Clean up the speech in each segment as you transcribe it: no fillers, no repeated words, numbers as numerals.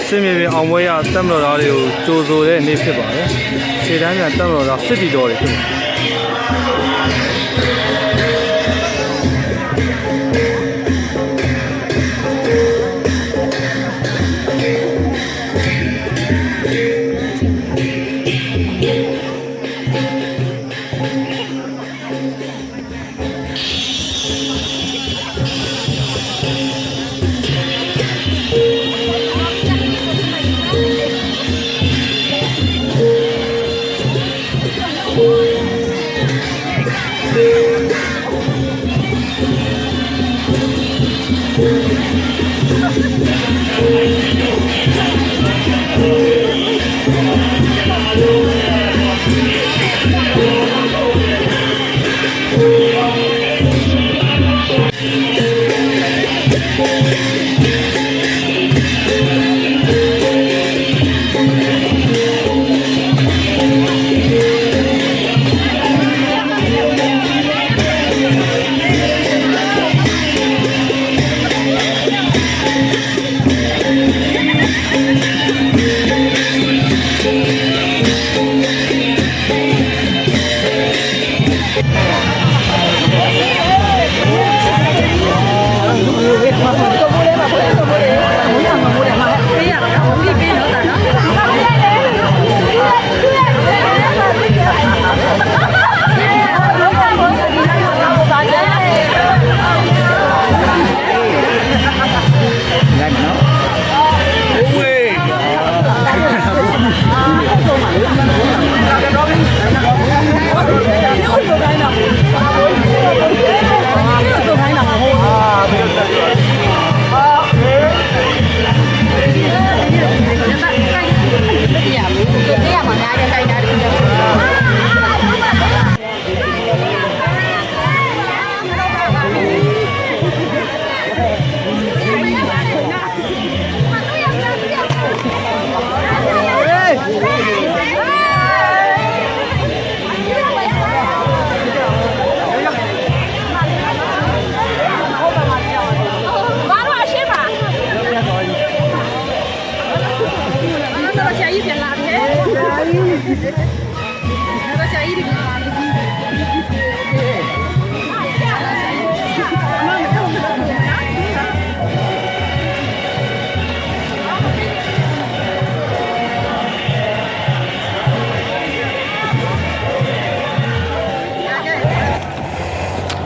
စစ်မြေပြင်အောင်ပွဲရတက်မတော်သားတွေကိုကြိုဆိုတဲ့နေ့ဖြစ်ပါတယ်။ခြေတန်းပြန်တက်မတော်သားစစ်တီတော်တွေဖြစ်ပါတယ်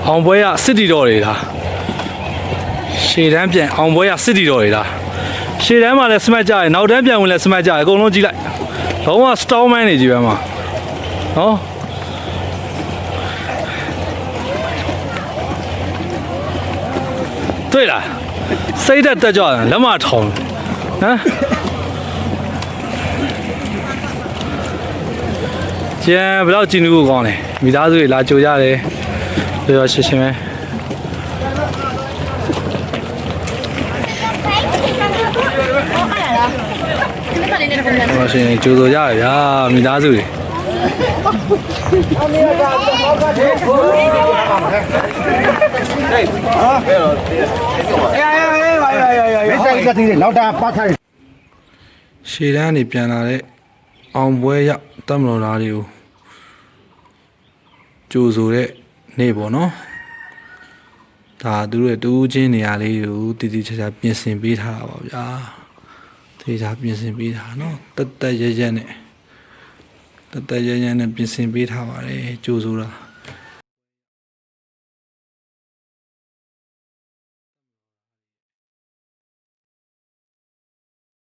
အောင်ပွဲရစစ်တီတော်တွေလားရှေ့တန်းပြန်အောင်ပွဲရစစ်တီတော်တွေလားရှေ့တန်းမှာလည်းစမတ်ကြရနောက်တန်းပြန်ဝင်လည်းစမတ်ကြရအကုန်လုံးကြည့်လိုက်လုံးဝစတောင်းမိုင်းနေကြီးပဲမှာနော်တွေ့လားစိတ်တက်ကြွတယ်လက်မထောင်ဟမ်ကျန်ဘယ်တော့ကြည့်နေဖို့ကောင်းလဲမိသားစုတွေလာကြိုကြတယ်ပြောရရှင်းရှင်းပဲပြောရှင်းကြိုးဆိုကြရဗျာမိသားစုတွေရှေ့တန်းနေပြန်လာတဲ့အောင်ပွဲရောက်တမတော်သားတွေကိုကြိုးဆိုတဲ့နေပေါ့နော်ဒါသူတို့ရဲ့တူးချင်းနေရာလေးကိုတည်တည်ချာချာပြင်ဆင်ပေးထားတာပါဗျာတေချာပြင်ဆင်ပေးထားနော်တက်တက်ရဲရဲနဲ့ပြင်ဆင်ပေးထားပါတယ်ကြိုးဆိုတာ